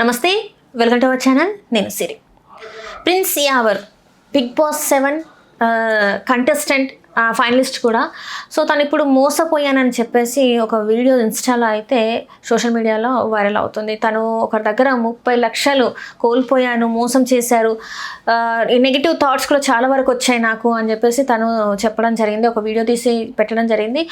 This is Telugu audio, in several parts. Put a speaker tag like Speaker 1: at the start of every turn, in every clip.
Speaker 1: నమస్తే, వెల్కమ్ టు అవర్ ఛానల్. నేను Siri. Prince Yawar Bigg Boss 7 contestant, finalist కూడా. సో తను ఇప్పుడు మోసపోయానని చెప్పేసి ఒక వీడియో ఇన్స్టాలో అయితే సోషల్ మీడియాలో వైరల్ అవుతుంది. తను ఒక దగ్గర 30 లక్షలు కోల్పోయాను, మోసం చేశారు, నెగిటివ్ థాట్స్ కూడా చాలా వరకు వచ్చాయి నాకు అని చెప్పేసి తను చెప్పడం జరిగింది. ఒక వీడియో తీసి పెట్టడం జరిగింది.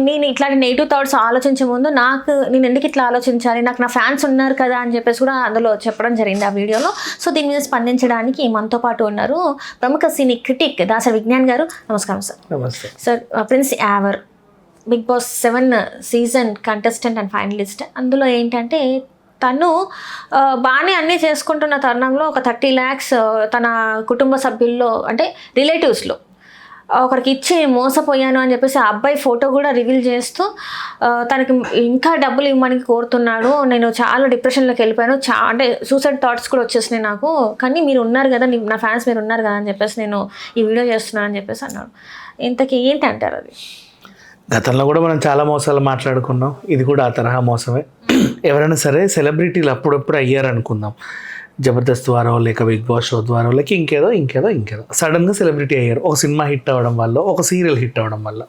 Speaker 1: నేను ఇట్లాంటి నెగిటివ్ థాట్స్ ఆలోచించే ముందు నేను ఎందుకు ఇట్లా ఆలోచించాలి, నాకు నా ఫ్యాన్స్ ఉన్నారు కదా అని చెప్పేసి కూడా అందులో చెప్పడం జరిగింది ఆ వీడియోలో. సో దీని మీద స్పందించడానికి మనతో పాటు ఉన్నారు ప్రముఖ సినీ క్రిటిక్ దాసరి విజ్ఞాన్ గారు. నమస్కారం సార్.
Speaker 2: నమస్తే
Speaker 1: sir. Prince Yawar Bigg Boss 7 season contestant and finalist. అందులో ఏంటంటే తను బాగానే అన్నీ చేసుకుంటున్న తరుణంలో ఒక 30 lakhs తన కుటుంబ సభ్యుల్లో అంటే రిలేటివ్స్లో ఒకరికి ఇచ్చి మోసపోయాను అని చెప్పేసి ఆ అబ్బాయి ఫోటో కూడా రివీల్ చేస్తూ తనకి ఇంకా డబ్బులు ఇవ్వమని కోరుతున్నాడు. నేను చాలా డిప్రెషన్లోకి వెళ్ళిపోయాను, అంటే సూసైడ్ థాట్స్ కూడా వచ్చేసినాయి నాకు, కానీ మీరు ఉన్నారు కదా, నా ఫ్యాన్స్ మీరు ఉన్నారు కదా అని చెప్పేసి నేను ఈ వీడియో చేస్తున్నాను అని చెప్పేసి అన్నాడు. ఇంతకీ ఏంటి అంటారు అది?
Speaker 2: గతంలో కూడా మనం చాలా మోసాలు మాట్లాడుకున్నాం, ఇది కూడా ఆ తరహా మోసమే. ఎవరైనా సరే సెలబ్రిటీలు అప్పుడప్పుడు అయ్యారనుకుందాం, జబర్దస్త్ ద్వారో లేక బిగ్ బాస్ షో ద్వారో లేక ఇంకేదో సడన్గా సెలబ్రిటీ అయ్యారు. ఒక సినిమా హిట్ అవ్వడం వల్ల, ఒక సీరియల్ హిట్ అవ్వడం వల్ల.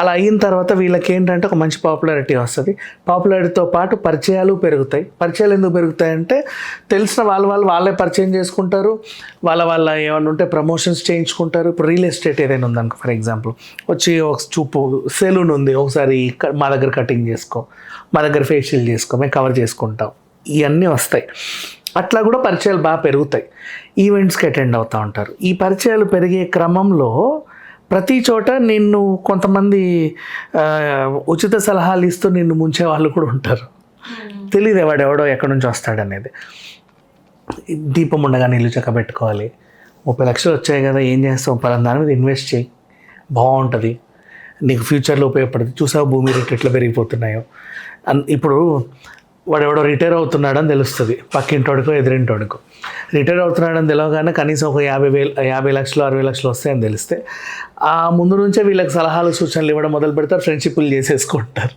Speaker 2: అలా అయిన తర్వాత వీళ్ళకి ఏంటంటే ఒక మంచి పాపులారిటీ వస్తుంది. పాపులారిటీతో పాటు పరిచయాలు పెరుగుతాయి. పరిచయాలు ఎందుకు పెరుగుతాయంటే తెలిసిన వాళ్ళే పరిచయం చేసుకుంటారు. వాళ్ళ ఏమైనా ఉంటే ప్రమోషన్స్ చేయించుకుంటారు. ఇప్పుడు రియల్ ఎస్టేట్ ఏదైనా ఉందనుకో, ఫర్ ఎగ్జాంపుల్ వచ్చి ఒక చూపు సెలూన్ ఉంది, ఒకసారి మా దగ్గర కటింగ్ చేసుకో, మా దగ్గర ఫేషియల్ చేసుకో, మేము కవర్ చేసుకుంటాం, ఇవన్నీ వస్తాయి. అట్లా కూడా పరిచయాలు బాగా పెరుగుతాయి. ఈవెంట్స్కి అటెండ్ అవుతూ ఉంటారు. ఈ పరిచయాలు పెరిగే క్రమంలో ప్రతి చోట నిన్ను కొంతమంది ఉచిత సలహాలు ఇస్తూ నిన్ను ముంచే వాళ్ళు కూడా ఉంటారు. తెలియదు వాడెవడో ఎక్కడి నుంచి వస్తాడనేది. దీపం ఉండగా నీళ్ళు చక్కబెట్టుకోవాలి, 30 లక్షలు వచ్చాయి కదా, ఏం చేస్తావు, పలానా దాని మీద ఇన్వెస్ట్ చేయి, బాగుంటుంది, నీకు ఫ్యూచర్లో ఉపయోగపడుతుంది. చూసావు భూమి రేట్లు ఎట్లా పెరిగిపోతున్నాయో. ఇప్పుడు వాడెవడో రిటైర్ అవుతున్నాడని తెలుస్తుంది, పక్కింటోడికో ఎదురింటోడికో. రిటైర్ అవుతున్నాడని తెలియగానే కనీసం ఒక 50 లక్షలు 60 లక్షలు వస్తాయని తెలిస్తే ఆ ముందు నుంచే వీళ్ళకి సలహాలు సూచనలు ఇవ్వడం మొదలు పెడతారు, ఫ్రెండ్షిప్లు చేసేసుకుంటారు.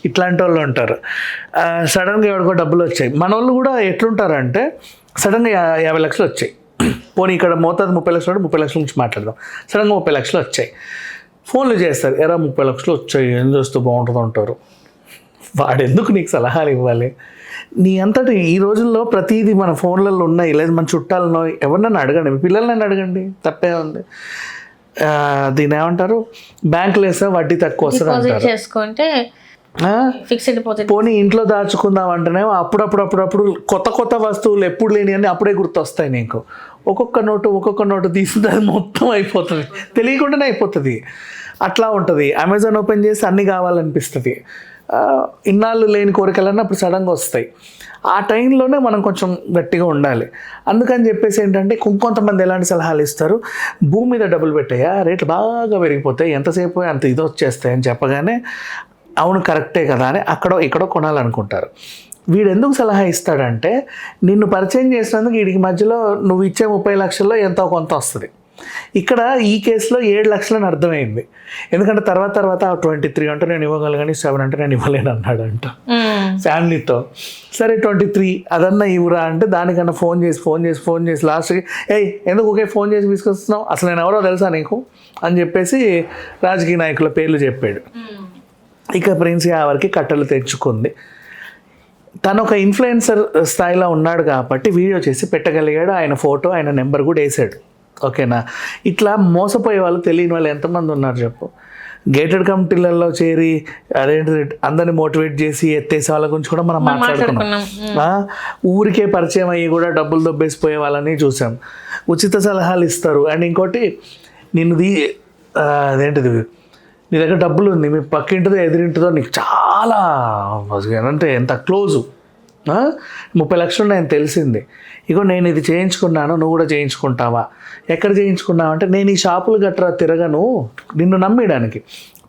Speaker 2: ఇట్లాంటి వాళ్ళు ఉంటారు. సడన్గా ఎవరికో డబ్బులు వచ్చాయి. మన వాళ్ళు కూడా ఎట్లుంటారంటే సడన్గా 50 లక్షలు వచ్చాయి, పోనీ ఇక్కడ మోతాదు 30 లక్షలు, 30 లక్షల నుంచి మాట్లాడదాం. సడన్గా 30 లక్షలు వచ్చాయి, ఫోన్లు చేస్తారు, ఎరా 30 లక్షలు వచ్చాయి, ఏం చేస్తూ బాగుంటుంది అంటారు. వాడెందుకు నీకు సలహాలు ఇవ్వాలి? నీ అంతటి ఈ రోజుల్లో ప్రతిదీ మన ఫోన్లలో ఉన్నాయి, లేదు మన చుట్టాలను ఎవరినైనా అడగండి, మీ పిల్లలైనా అడగండి, తప్పే ఉంది. దీని ఏమంటారు, బ్యాంకులు వేస్తే వడ్డీ తక్కువ వస్తుంది అంటారు. పోనీ ఇంట్లో దాచుకుందాం అంటేనేమో అప్పుడప్పుడు కొత్త వస్తువులు ఎప్పుడు లేని అని అప్పుడే గుర్తొస్తాయి నీకు. ఒక్కొక్క నోటు తీసిన అది మొత్తం అయిపోతుంది, తెలియకుండానే అయిపోతుంది. అట్లా ఉంటుంది. అమెజాన్ ఓపెన్ చేసి అన్నీ కావాలనిపిస్తుంది. ఇన్నాళ్ళు లేని కోరికలన్నీ అప్పుడు సడన్గా వస్తాయి. ఆ టైంలోనే మనం కొంచెం గట్టిగా ఉండాలి. అందుకని చెప్పేసి ఏంటంటే కొంతమంది ఎలాంటి సలహాలు ఇస్తారు, భూమి మీద డబ్బులు పెట్టాయా, రేట్లు బాగా పెరిగిపోతాయి, ఎంతసేపు అంత ఇది వచ్చేస్తాయి అని చెప్పగానే అవును కరెక్టే కదా అని ఇక్కడో కొనాలనుకుంటారు. వీడు ఎందుకు సలహా ఇస్తాడంటే నిన్ను పరిచయం చేసినందుకు వీడికి మధ్యలో నువ్వు ఇచ్చే 30 లక్షల్లో ఎంతో కొంత వస్తుంది. ఇక్కడ ఈ కేసులో 7 లక్షలని అర్థమైంది. ఎందుకంటే తర్వాత 23 అంటే నేను ఇవ్వగలను, 7 అంటే నేను ఇవ్వలేను అన్నాడంట ఫ్యామిలీతో. సరే 23 అదన్నా ఇవ్వరా అంటే దానికన్నా ఫోన్ చేసి లాస్ట్కి ఎందుకు ఒకే ఫోన్ చేసి తీసుకొస్తున్నావు, అసలు నేను ఎవరో తెలుసా నీకు అని చెప్పేసి రాజకీయ నాయకుల పేర్లు చెప్పాడు. ఇక ప్రిన్స్ యావర్కి కట్టలు తెచ్చుకుంది. తను ఒక ఇన్ఫ్లుయెన్సర్ స్థాయిలో ఉన్నాడు కాబట్టి వీడియో చేసి పెట్టగలిగాడు. ఆయన ఫోటో, ఆయన నెంబర్ కూడా వేసాడు. ఓకేనా? ఇట్లా మోసపోయే వాళ్ళు, తెలియని వాళ్ళు ఎంతమంది ఉన్నారు చెప్పు. గేటెడ్ కమిటీలలో చేరి అదేంటి అందరిని మోటివేట్ చేసి ఎత్తేసే వాళ్ళ గురించి కూడా మనం మాట్లాడుకున్నాం. ఊరికే పరిచయం అయ్యి కూడా డబ్బులు దొబ్బేసిపోయే వాళ్ళని చూసాం. ఉచిత సలహాలు ఇస్తారు. అండ్ ఇంకోటి, అదేంటిది, నీ దగ్గర డబ్బులు ఉంది, మీ పక్కింటిదో ఎదురింటిదో నీకు చాలా అంటే ఎంత క్లోజు, 30 లక్షలు నేను తెలిసింది, ఇగో నేను ఇది చేయించుకున్నాను, నువ్వు కూడా చేయించుకుంటావా, ఎక్కడ చేయించుకున్నావు అంటే నేను ఈ షాపులు గట్రా తిరగను, నిన్ను నమ్మేయడానికి.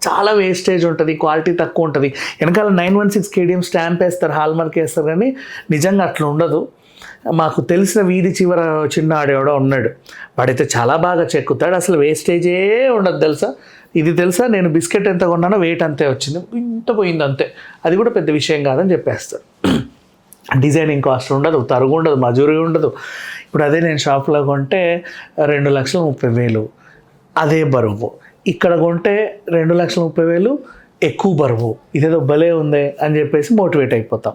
Speaker 2: చాలా వేస్టేజ్ ఉంటుంది, క్వాలిటీ తక్కువ ఉంటుంది. వెనకాల 916 KDM స్టాంప్ వేస్తారు, హాల్మార్క్ వేస్తారు, కానీ నిజంగా అట్లా ఉండదు. మాకు తెలిసిన వీధి చివర చిన్న ఆడేవాడో ఉన్నాడు, వాడైతే చాలా బాగా చెక్కుతాడు, అసలు వేస్టేజే ఉండదు తెలుసా. ఇది తెలుసా, నేను బిస్కెట్ ఎంత కొన్నానో వెయిట్ అంతే వచ్చింది, ఇంత పోయింది అంతే, అది కూడా పెద్ద విషయం కాదని చెప్పేస్తారు. డిజైనింగ్ కాస్ట్ ఉండదు, తరుగు ఉండదు, మజూరీ ఉండదు. ఇప్పుడు అదే నేను షాప్లో కొంటే 2,30,000 అదే బరువు, ఇక్కడ కొంటే 2,30,000 ఎక్కువ బరువు, ఇదేదో భలే ఉందే అని చెప్పేసి మోటివేట్ అయిపోతాం.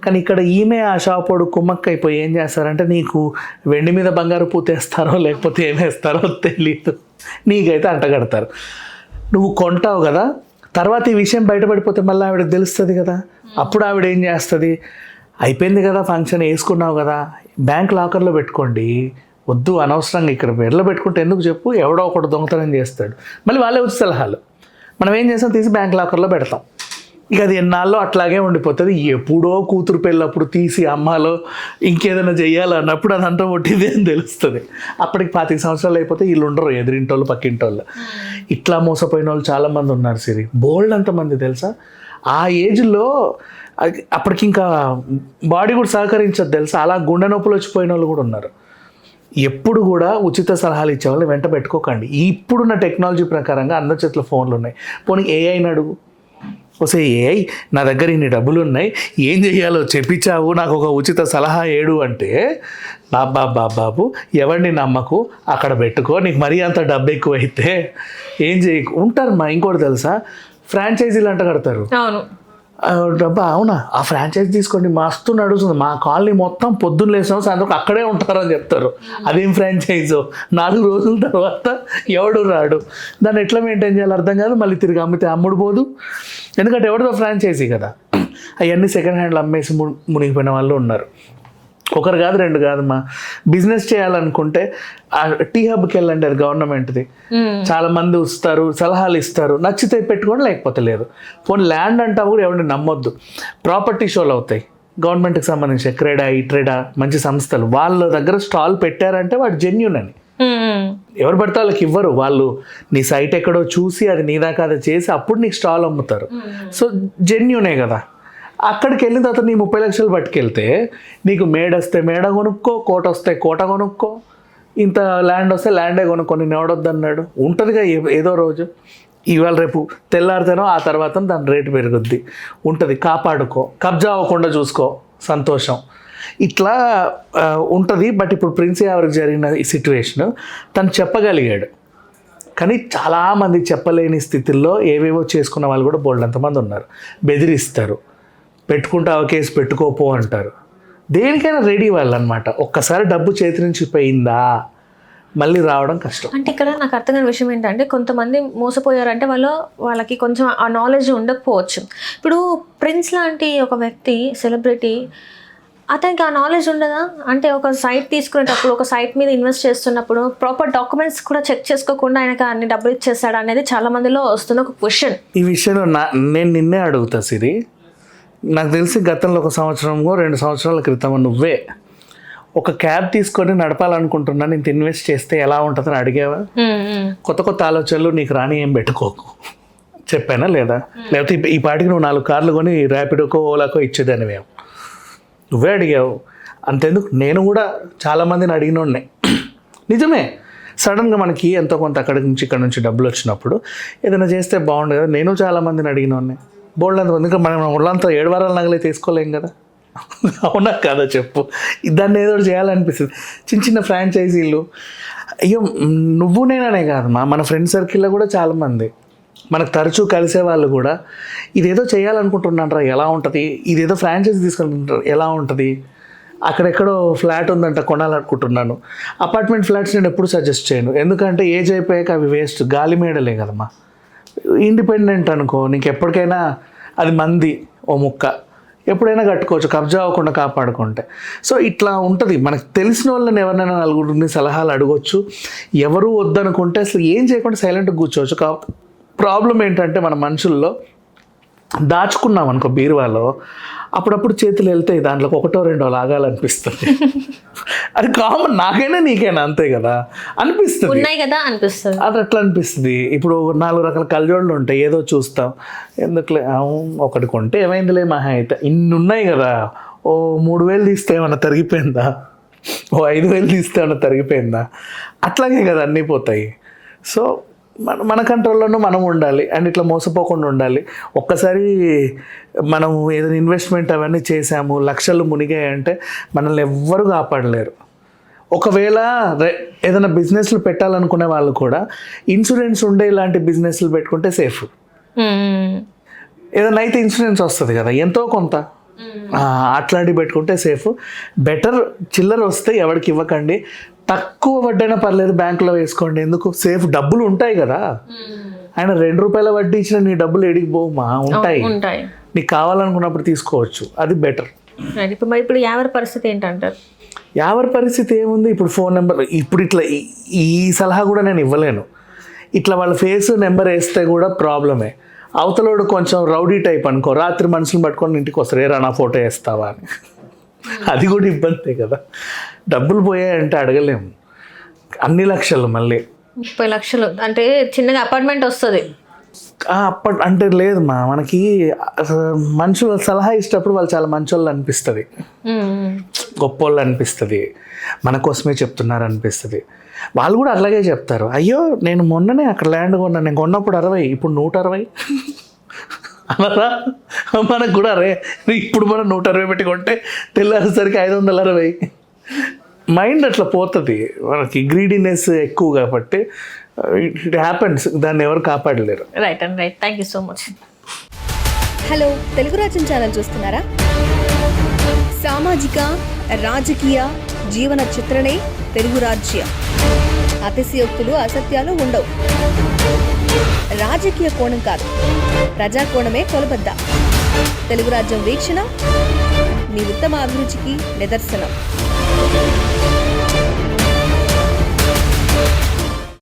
Speaker 2: కానీ ఇక్కడ ఈమె ఆ షాప్ వాడు కుమ్మక్క అయిపోయి ఏం చేస్తారంటే నీకు వెండి మీద బంగారు పూతేస్తారో లేకపోతే ఏమేస్తారో తెలియదు, నీకైతే అంటగడతారు. నువ్వు కొంటావు కదా, తర్వాత ఈ విషయం బయటపడిపోతే మళ్ళీ ఆవిడకి తెలుస్తుంది కదా, అప్పుడు ఆవిడ ఏం చేస్తుంది, అయిపోయింది కదా ఫంక్షన్, వేసుకున్నావు కదా బ్యాంక్ లాకర్లో పెట్టుకోండి, వద్దు అనవసరంగా ఇక్కడ పేర్లో పెట్టుకుంటే ఎందుకు చెప్పు, ఎవడో ఒకటి దొంగతనం చేస్తాడు, మళ్ళీ వాళ్ళే వచ్చి సలహాలు. మనం ఏం చేస్తాం, తీసి బ్యాంక్ లాకర్లో పెడతాం. ఇక అది ఎన్నాళ్ళు అట్లాగే ఉండిపోతుంది. ఎప్పుడో కూతురు పెళ్ళప్పుడు తీసి అమ్మాలో ఇంకేదైనా చెయ్యాలన్నప్పుడు అదంతా ఒట్టిది అని తెలుస్తుంది. అప్పటికి 25 సంవత్సరాలు అయిపోతే వీళ్ళు ఉండరు, ఎదురింటోళ్ళు పక్కింటోళ్ళు. ఇట్లా మోసపోయిన వాళ్ళు చాలామంది ఉన్నారు సిరి, బోల్డ్ అంతమంది తెలుసా. ఆ ఏజ్లో అప్పటికి ఇంకా బాడీ కూడా సహకరించదు తెలుసా, అలా గుండె నొప్పులు వచ్చిపోయిన వాళ్ళు కూడా ఉన్నారు. ఎప్పుడు కూడా ఉచిత సలహాలు ఇచ్చేవాళ్ళు వెంట పెట్టుకోకండి. ఇప్పుడున్న టెక్నాలజీ ప్రకారంగా అందరి చేతిలో ఫోన్లు ఉన్నాయి. పోనీ ఏఐని అడుగు, వస్తే ఏఐ నా దగ్గర ఇన్ని డబ్బులు ఉన్నాయి, ఏం చెయ్యాలో చెప్పించావు, నాకు ఒక ఉచిత సలహా ఏడు అంటే, బాబు ఎవరిని నమ్మకు, అక్కడ పెట్టుకో, నీకు మరీ అంత డబ్బు ఎక్కువైతే ఏం చేయకు ఉంటారు. మా ఇంకోటి తెలుసా, ఫ్రాంచైజీలు అంట కడతారు.
Speaker 1: అవును,
Speaker 2: డబ్బా అవునా, ఆ ఫ్రాంచైజీ తీసుకోండి మస్తు నడుస్తుంది, మా కాలనీ మొత్తం పొద్దున్న లేచిన సాయంత్రం అక్కడే ఉంటారని చెప్తారు. అదేం ఫ్రాంచైజో, 4 రోజుల తర్వాత ఎవడు రాడు, దాన్ని ఎట్లా మెయింటైన్ చేయాలో అర్థం కాదు. మళ్ళీ తిరిగి అమ్మితే అమ్ముడు పోదు, ఎందుకంటే ఎవరిదో ఫ్రాంచైజీ కదా. అవన్నీ సెకండ్ హ్యాండ్లు అమ్మేసి మునిగిపోయిన వాళ్ళు ఉన్నారు. ఒకరు కాదు, 2 కాదమ్మా. బిజినెస్ చేయాలనుకుంటే ఆ టీ హబ్కి వెళ్ళండి, అది గవర్నమెంట్ది. చాలా మంది వస్తారు, సలహాలు ఇస్తారు, నచ్చితే పెట్టుకోండి లేకపోతే లేదు. పోనీ ల్యాండ్ అంటా కూడా ఎవరిని నమ్మొద్దు. ప్రాపర్టీ షోలు అవుతాయి గవర్నమెంట్కి సంబంధించి, క్రెడా మంచి సంస్థలు, వాళ్ళ దగ్గర స్టాల్ పెట్టారంటే వాడు జెన్యూన్ అని. ఎవరు పడితే వాళ్ళకి ఇవ్వరు, వాళ్ళు నీ సైట్ ఎక్కడో చూసి అది నీ దాకా అది చేసి అప్పుడు నీకు స్టాల్ అమ్ముతారు. సో జెన్యూనే కదా. అక్కడికి వెళ్ళిన తర్వాత నీ 30 లక్షలు పట్టుకెళ్తే నీకు మేడ వస్తే మేడ కొనుక్కో, కోట వస్తే కోట కొనుక్కో, ఇంత ల్యాండ్ వస్తే ల్యాండే కొనుక్కో, నేను ఎవడొద్దు అన్నాడు. ఉంటుందిగా ఏదో రోజు, ఇవాళ రేపు తెల్లారితేనో ఆ తర్వాత దాని రేటు పెరుగుద్ది ఉంటుంది. కాపాడుకో, కబ్జా అవ్వకుండా చూసుకో, సంతోషం. ఇట్లా ఉంటుంది. బట్ ఇప్పుడు ప్రిన్స్ యావర్కి జరిగిన ఈ సిచ్యువేషన్ తను చెప్పగలిగాడు, కానీ చాలామంది చెప్పలేని స్థితిలో ఏవేవో చేసుకున్న వాళ్ళు కూడా బోల్డ్ అంతమంది ఉన్నారు. బెదిరిస్తారు, పెట్టుకుంటావు కేసు పెట్టుకోపో అంటారు. దేనికైనా రెడీ వాళ్ళు అనమాట. ఒక్కసారి డబ్బు చేతి నుంచి పోయిందా మళ్ళీ రావడం కష్టం.
Speaker 1: అంటే ఇక్కడ నాకు అర్థం కాని విషయం ఏంటంటే, కొంతమంది మోసపోయారంటే వాళ్ళకి కొంచెం ఆ నాలెడ్జ్ ఉండకపోవచ్చు. ఇప్పుడు ప్రిన్స్ లాంటి ఒక వ్యక్తి, సెలబ్రిటీ, అతనికి ఆ నాలెడ్జ్ ఉండదా? అంటే ఒక సైట్ తీసుకునేటప్పుడు, ఒక సైట్ మీద ఇన్వెస్ట్ చేస్తున్నప్పుడు ప్రాపర్ డాక్యుమెంట్స్ కూడా చెక్ చేసుకోకుండా ఆయనకు అన్ని డబ్బులు ఇచ్చేస్తాడు అనేది చాలా మందిలో వస్తున్న ఒక క్వశ్చన్.
Speaker 2: ఈ విషయంలో నేను నిన్నే అడుగుతా సిరి. నాకు తెలిసి గతంలో 1 సంవత్సరమో 2 సంవత్సరాల క్రితం నువ్వే ఒక క్యాబ్ తీసుకొని నడపాలనుకుంటున్నాను, ఇంత ఇన్వెస్ట్ చేస్తే ఎలా ఉంటుందని అడిగావా? కొత్త ఆలోచనలు నీకు రాని ఏం పెట్టుకోకు, చెప్పానా లేదా? లేకపోతే ఈ పాటికి నువ్వు 4 కార్లు కొని ర్యాపిడోకో ఓలాకో ఇచ్చేదాన్ని మేము, నువ్వే అడిగావు. అంతెందుకు, నేను కూడా చాలామందిని అడిగినోడ్నే. నిజమే, సడన్గా మనకి ఎంతో కొంత అక్కడి నుంచి ఇక్కడ నుంచి డబ్బులు వచ్చినప్పుడు ఏదైనా చేస్తే బాగుండు కదా. నేను చాలామందిని అడిగినోడ్నే, బోల్డ్ అంత. ఎందుకంటే మనం ఒళ్ళంతా 7 వారాల నగలే తీసుకోలేం కదా, అవునా కదా చెప్పు. దాన్ని ఏదో చేయాలనిపిస్తుంది. చిన్న ఫ్రాంచైజీలు, అయ్యో నువ్వు నేననే కాదు, మన ఫ్రెండ్ సర్కిల్లో కూడా చాలామంది మనకు తరచూ కలిసే వాళ్ళు కూడా ఇదేదో చేయాలనుకుంటున్నారా, ఎలా ఉంటుంది, ఇదేదో ఫ్రాంచైజీ తీసుకుంటుంటారు ఎలా ఉంటుంది, అక్కడెక్కడో ఫ్లాట్ ఉందంట కొనాలనుకుంటున్నాను. అపార్ట్మెంట్ ఫ్లాట్స్ నేను ఎప్పుడు సజెస్ట్ చేయను, ఎందుకంటే ఏజ్ అయిపోయాక అవి వేస్ట్, గాలి మేడలే కదమ్మా. ఇండిపెండెంట్ అనుకో, నీకు ఎప్పటికైనా అది మంది ఓ ముక్క, ఎప్పుడైనా కట్టుకోవచ్చు కబ్జా అవ్వకుండా కాపాడుకుంటే. సో ఇట్లా ఉంటుంది. మనకు తెలిసిన వాళ్ళని ఎవరినైనా 4 సలహాలు అడగొచ్చు. ఎవరు వద్దనుకుంటే అసలు ఏం చేయకుండా సైలెంట్గా కూర్చోవచ్చు. ప్రాబ్లం ఏంటంటే మన మనుషుల్లో దాచుకున్నాం అనుకో బీరువాలో, అప్పుడప్పుడు చేతులు వెళ్తాయి, దాంట్లో 1-2 లాగాలనిపిస్తుంది. అది కామన్, నాకైనా నీకైనా అంతే కదా అనిపిస్తుంది,
Speaker 1: ఉన్నాయి కదా అనిపిస్తుంది.
Speaker 2: అది అట్లా అనిపిస్తుంది. ఇప్పుడు 4 రకాల కళ్ళజోళ్ళు ఉంటాయి, ఏదో చూస్తాం, ఎందుకులే ఒకటి కొంటే ఏమైందిలే మహా అయితే, ఇన్ని ఉన్నాయి కదా, ఓ 3,000 తీస్తే ఏమన్నా తరిగిపోయిందా, ఓ 5,000 తీస్తే ఏమన్నా తరిగిపోయిందా, అట్లాగే కదా అన్నీ పోతాయి. సో మన కంట్రోల్లోనూ మనం ఉండాలి అండ్ ఇట్లా మోసపోకుండా ఉండాలి. ఒక్కసారి మనం ఏదైనా ఇన్వెస్ట్మెంట్ అవన్నీ చేసాము, లక్షలు మునిగాయంటే మనల్ని ఎవ్వరూ కాపాడలేరు. ఒకవేళ ఏదైనా బిజినెస్లు పెట్టాలనుకునే వాళ్ళు కూడా ఇన్సూరెన్స్ ఉండే ఇలాంటి బిజినెస్లు పెట్టుకుంటే సేఫ్. ఏదైనా అయితే ఇన్సూరెన్స్ వస్తుంది కదా ఎంతో కొంత, అట్లాంటివి పెట్టుకుంటే సేఫ్. బెటర్ చిల్లర వస్తే ఎవరికి ఇవ్వకండి, తక్కువ వడ్డైనా పర్లేదు బ్యాంకులో వేసుకోండి. ఎందుకు సేఫ్, డబ్బులు ఉంటాయి కదా. ఆయన 2 రూపాయల వడ్డీ ఇచ్చిన నీ డబ్బులు ఎడికి పోమా, ఉంటాయి, నీకు కావాలనుకున్నప్పుడు తీసుకోవచ్చు, అది బెటర్.
Speaker 1: ఇప్పుడు ఎవరి పరిస్థితి ఏంటంటారు?
Speaker 2: ఎవరి పరిస్థితి ఏముంది, ఇప్పుడు ఫోన్ నెంబర్, ఇప్పుడు ఇట్లా ఈ సలహా కూడా నేను ఇవ్వలేను. ఇట్లా వాళ్ళ ఫేస్ నెంబర్ వేస్తే కూడా ప్రాబ్లమే. అవతలోడు కొంచెం రౌడీ టైప్ అనుకో, రాత్రి మనుషులు పట్టుకొని ఇంటికి వస్తారు, ఏరా నా ఫోటో వేస్తావా అని. అది కూడా ఇబ్బందే కదా. డబ్బులు పోయాయంటే అడగలేము, అన్ని లక్షలు, మళ్ళీ
Speaker 1: 30 లక్షలు అంటే చిన్నగా అపార్ట్మెంట్ వస్తుంది.
Speaker 2: అంటే లేదు మనకి మనుషులు సలహా ఇచ్చేటప్పుడు వాళ్ళు చాలా మంచోళ్ళు అనిపిస్తుంది, గొప్పోళ్ళు అనిపిస్తుంది, మన కోసమే చెప్తున్నారు అనిపిస్తుంది. వాళ్ళు కూడా అలాగే చెప్తారు, అయ్యో నేను మొన్ననే అక్కడ ల్యాండ్ కొన్నాను, నేను కొన్నప్పుడు 60, ఇప్పుడు 160 అనరా. మనకు కూడా అరే ఇప్పుడు మనం 160 పెట్టుకుంటే తెల్లారేసరికి 560. మైండ్ అట్లా పోతుంది, మనకి గ్రీడీనెస్ ఎక్కువ కాబట్టి ఇట్ హ్యాపెన్స్, దాన్ని ఎవరు కాపాడలేరు.
Speaker 1: Right and right, thank you so much.
Speaker 3: Hello, Telugu Rajyam channel చూస్తున్నారా? సామాజిక రాజకీయ జీవన చిత్రణే తెలుగు రాజ్యం. అతిశయోక్తులు అసత్యాలు ఉండవు. రాజకీయ కోణం కాదు, ప్రజా కోణమే కొలబద్ద. తెలుగు రాజ్యం వీక్షణ మీ ఉత్తమ అభిరుచికి నిదర్శనం.